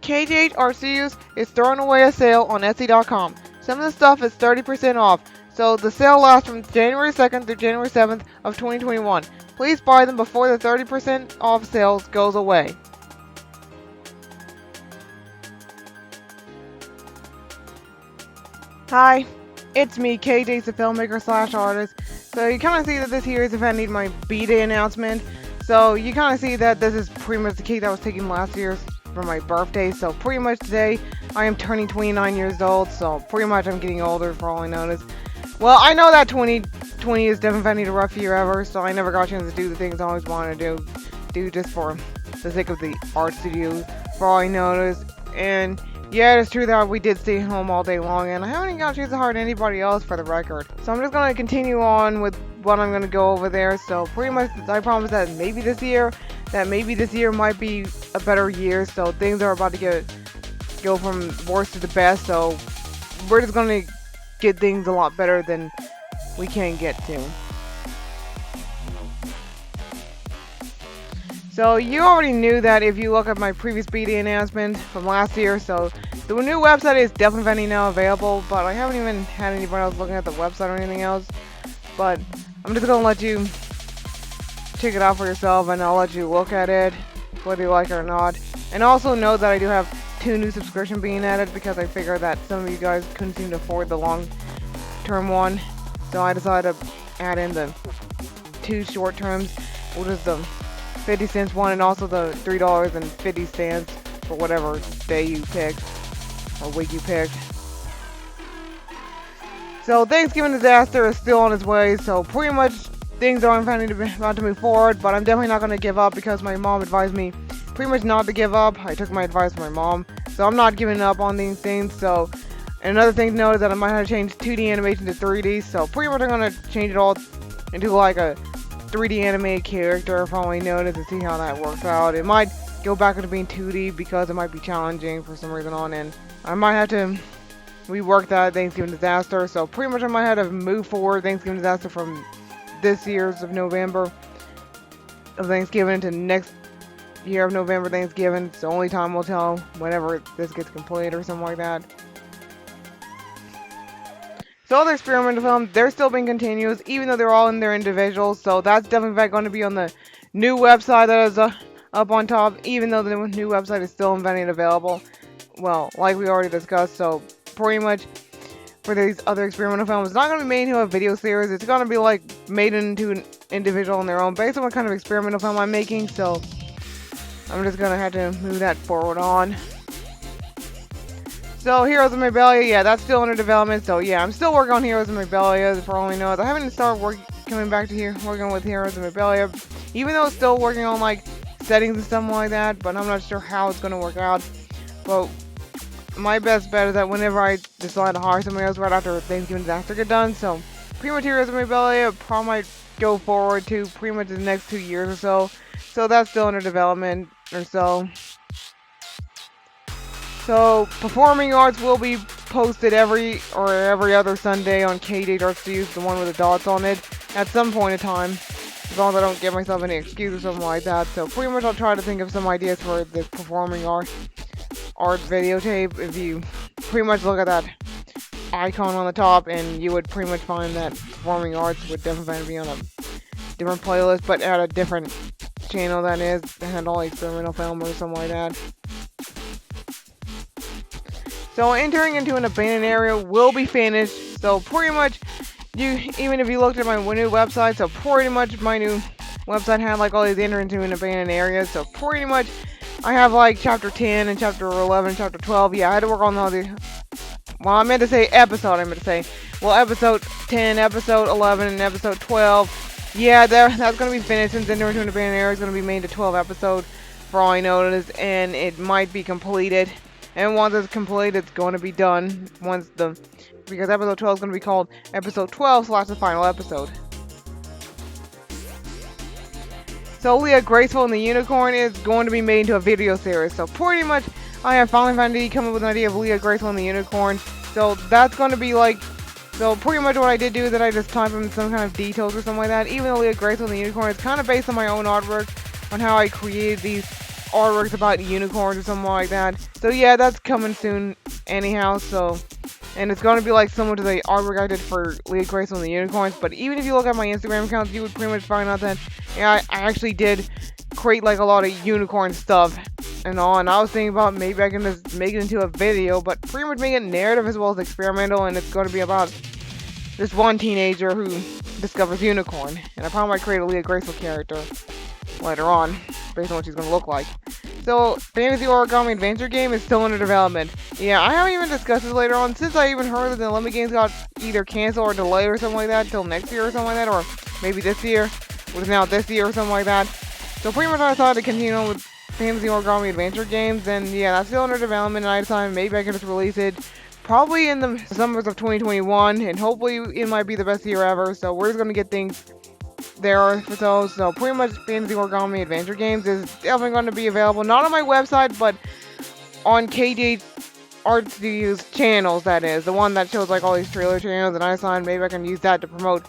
KJH Art Studios is throwing away a sale on Etsy.com. Some of the stuff is 30% off, so the sale lasts from January 2nd through January 7th of 2021. Please buy them before the 30% off sales goes away. Hi, it's me, KJ, the filmmaker / artist. So you kind of see that this here is if I need my B-Day announcement. So you kind of see that this is pretty much the cake that was taken last year for my birthday. So pretty much today I am turning 29 years old. So pretty much I'm getting older for all I notice. Well, I know that 2020 is definitely the rough year ever. So I never got a chance to do the things I always wanted to do just for the sake of the art studio for all I noticed. And yeah, it's true that we did stay home all day long, and I haven't even got a chance to hire anybody else for the record. So I'm just going to continue on with what I'm going to go over there. So pretty much I promise that maybe this year might be a better year. So things are about to go from worst to the best. So we're just going to get things a lot better than we can get to. So you already knew that if you look at my previous B-Day announcement from last year. So the new website is definitely now available, but I haven't even had anybody else looking at the website or anything else. But I'm just gonna let you check it out for yourself, and I'll let you look at it whether you like it or not. And also know that I do have 2 new subscriptions being added because I figured that some of you guys couldn't seem to afford the long-term one, so I decided to add in the 2 short terms, which is the 50 cents one and also the $3.50 for whatever day you picked or week you picked. So Thanksgiving disaster is still on its way, so pretty much things are about to move forward, but I'm definitely not going to give up because my mom advised me pretty much not to give up. I took my advice from my mom, so I'm not giving up on these things. So and another thing to note is that I might have to change 2D animation to 3D, so pretty much I'm going to change it all into like a 3D animated character for all I notice and see how that works out. It might go back into being 2D because it might be challenging for some reason on, and I might have to rework that Thanksgiving disaster. So pretty much I might have to move forward Thanksgiving disaster from this year's of November of Thanksgiving to next year of November Thanksgiving. It's the only time we'll tell whenever this gets completed or something like that. So the experimental films, they're still being continuous, even though they're all in their individuals. So that's definitely going to be on the new website that is up on top, even though the new website is still inventing available. Well, like we already discussed, so pretty much for these other experimental films, it's not going to be made into a video series. It's going to be like made into an individual on their own, based on what kind of experimental film I'm making. So I'm just going to have to move that forward on. So Heroes of Rebellia, yeah, that's still under development. So yeah, I'm still working on Heroes of Rebellia for all I know. I haven't started coming back to here working with Heroes of Rebellia, even though it's still working on like settings and stuff like that. But I'm not sure how it's going to work out. But my best bet is that whenever I decide to hire somebody else right after Thanksgiving disaster get done. So pretty much Heroes of Rebellia probably might go forward to pretty much the next 2 years or so. So that's still under development or so. So performing arts will be posted every other Sunday on KJH Art Studios, the one with the dots on it, at some point in time, as long as I don't give myself any excuse or something like that. So pretty much I'll try to think of some ideas for this performing art videotape. If you pretty much look at that icon on the top, and you would pretty much find that performing arts would definitely be on a different playlist, but at a different channel that is, that had all experimental film or something like that. So entering into an abandoned area will be finished. So pretty much, even if you looked at my new website, so pretty much my new website had like all these enter into an abandoned areas. So pretty much, I have like chapter 10 and chapter 11 and chapter 12. Yeah, I had to work on all these. Well, I meant to say episode. Well, episode 10, episode 11, and episode 12. Yeah, that's going to be finished since enter into an abandoned area is going to be made to 12 episodes for all I noticed, and it might be completed. And once it's complete, it's going to be done. Because episode 12 is going to be called episode 12 / the final episode. So Leah Graceful and the Unicorn is going to be made into a video series. So pretty much, I have finally found to come up with an idea of Leah Graceful and the Unicorn. So that's going to be like, so pretty much what I did do is that I just typed in some kind of details or something like that. Even though Leah Graceful and the Unicorn is kind of based on my own artwork, on how I created these artworks about unicorns or something like that. So yeah, that's coming soon anyhow. So, and it's going to be like similar to the artwork I did for Leah Grace on the unicorns. But even if you look at my Instagram account, you would pretty much find out that yeah, I actually did create like a lot of unicorn stuff and all. And I was thinking about maybe I can just make it into a video, but pretty much make it narrative as well as experimental. And it's going to be about this one teenager who discovers unicorn. And I probably might create a Leah Graceful character later on, based on what she's going to look like. So, Fantasy Origami Adventure game is still under development. Yeah, I haven't even discussed this later on, since I even heard that the Limit Games got either canceled or delayed or something like that until next year or something like that, or maybe this year, which is now this year or something like that. So pretty much I thought to continue with Fantasy Origami Adventure games, and yeah, that's still under development, and I decided maybe I could just release it probably in the summers of 2021, and hopefully it might be the best year ever, so we're just going to get things there for those. So pretty much Fantasy Origami Adventure games is definitely going to be available, not on my website, but on KJH Art Studios Channels, that is. The one that shows like all these trailer channels, and I decided maybe I can use that to promote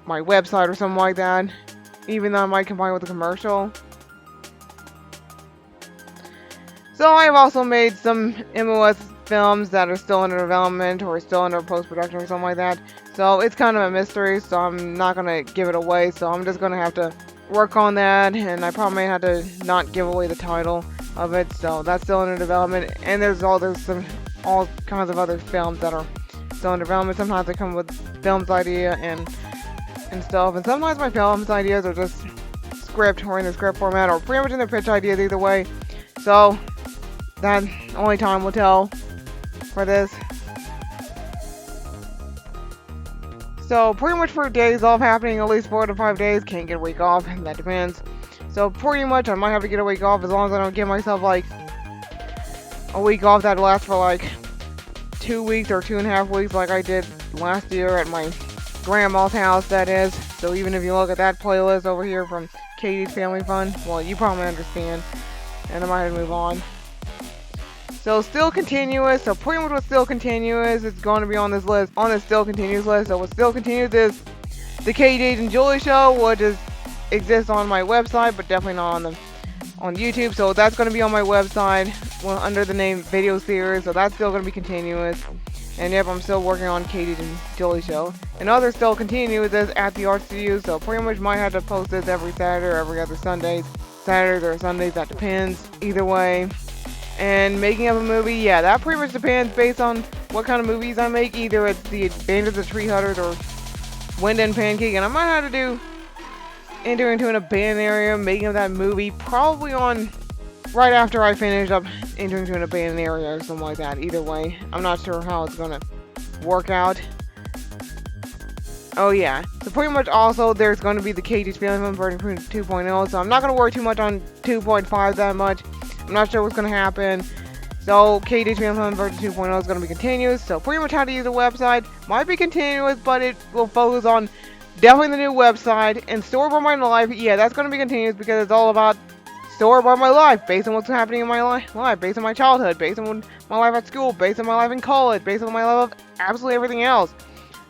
my website or something like that, even though I might combine with a commercial. So I have also made some MOS films that are still under development or still under post-production or something like that. So it's kind of a mystery, so I'm not going to give it away. So I'm just going to have to work on that, and I probably may have to not give away the title of it. So that's still under development. And there's all kinds of other films that are still under development. Sometimes I come with films idea and stuff, and sometimes my films ideas are just script or in the script format or pretty much in the pitch ideas either way. So that only time will tell for this. So pretty much for days off happening, at least 4 to 5 days, can't get a week off, that depends. So pretty much I might have to get a week off as long as I don't give myself like a week off that lasts for like 2 weeks or 2.5 weeks like I did last year at my grandma's house, that is. So even if you look at that playlist over here from Katie's Family Fun, well, you probably understand, and I might have to move on. So still continuous, so pretty much what's still continuous is going to be on this list, on this still continuous list. So what's still continuous is the KJH and Julie show, which exists on my website, but definitely not on YouTube. So that's going to be on my website under the name Video Series, so that's still going to be continuous. And yep, I'm still working on KJH and Julie show. And other still continuous is at the Art Studios, so pretty much might have to post this every Saturday or every other Sundays. Saturdays or Sundays, that depends. Either way. And making up a movie, yeah, that pretty much depends based on what kind of movies I make. Either it's the Band of the Tree Hunters or Wind and Pancake, and I might have to enter into an abandoned area, making of that movie, probably on right after I finish up entering into an abandoned area or something like that. Either way, I'm not sure how it's gonna work out. Oh yeah, so pretty much also there's going to be the KJH Family Fun version 2.0, so I'm not going to worry too much on 2.5 that much. I'm not sure what's going to happen. So KJH Family Fun version 2.0 is going to be continuous, so pretty much how to use the website might be continuous, but it will focus on definitely the new website. And Storyboard My Life, yeah, that's going to be continuous because it's all about storyboard my life, based on what's happening in my life, based on my childhood, based on my life at school, based on my life in college, based on my life of absolutely everything else.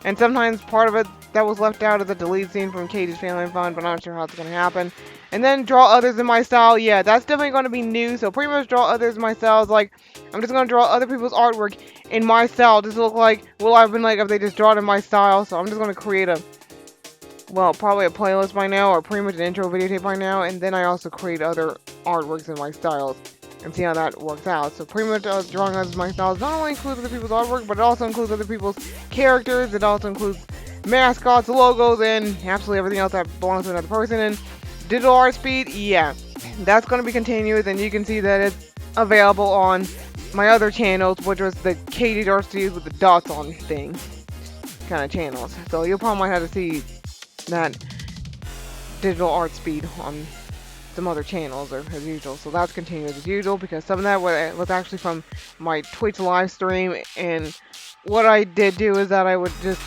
And sometimes part of it that was left out is a deleted scene from KJ's Family Fun, but I'm not sure how it's going to happen. And then draw others in my style, yeah, that's definitely going to be new. So pretty much draw others in my styles, like I'm just going to draw other people's artwork in my style, just look like, well, I've been like if they just draw it in my style. So I'm just going to create probably a playlist by now, or pretty much an intro videotape by now, and then I also create other artworks in my styles and see how that works out. So pretty much drawing others in my styles not only includes other people's artwork, but it also includes other people's characters. It also includes mascots, logos, and absolutely everything else that belongs to another person. And digital art speed, yeah, that's going to be continuous, and you can see that it's available on my other channels, which was the KJH Art Studios with the dots on thing kind of channels. So you'll probably might have to see that digital art speed on some other channels or as usual. So that's continuous as usual, because some of that was actually from my Twitch live stream. And what I did do is that I would just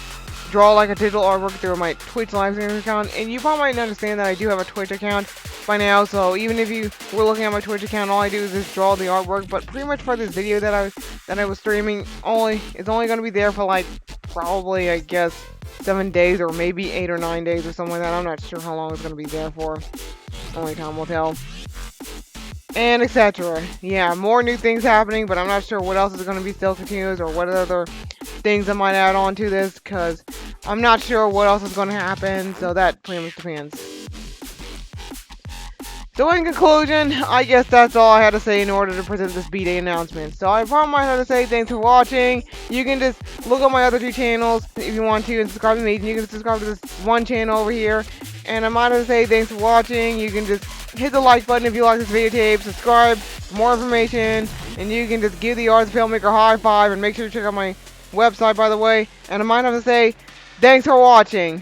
draw like a digital artwork through my Twitch live stream account. And you probably might understand that I do have a Twitch account by now, so even if you were looking at my Twitch account, all I do is just draw the artwork. But pretty much for this video that I was streaming, it's only going to be there for like probably, I guess, 7 days or maybe 8 or 9 days or something like that. I'm not sure how long it's going to be there for. Only time will tell. and etc. Yeah, more new things happening, but I'm not sure what else is going to be still continuous or what other things I might add on to this, because I'm not sure what else is going to happen, so that pretty much depends. So in conclusion, I guess that's all I had to say in order to present this B-Day announcement. So I probably might have to say thanks for watching. You can just look at my other two channels if you want to and subscribe to me. And you can subscribe to this one channel over here. And I might have to say thanks for watching. You can just hit the like button if you like this videotape. Subscribe for more information. And you can just give the artist filmmaker a high five. And make sure to check out my website, by the way. And I might have to say thanks for watching.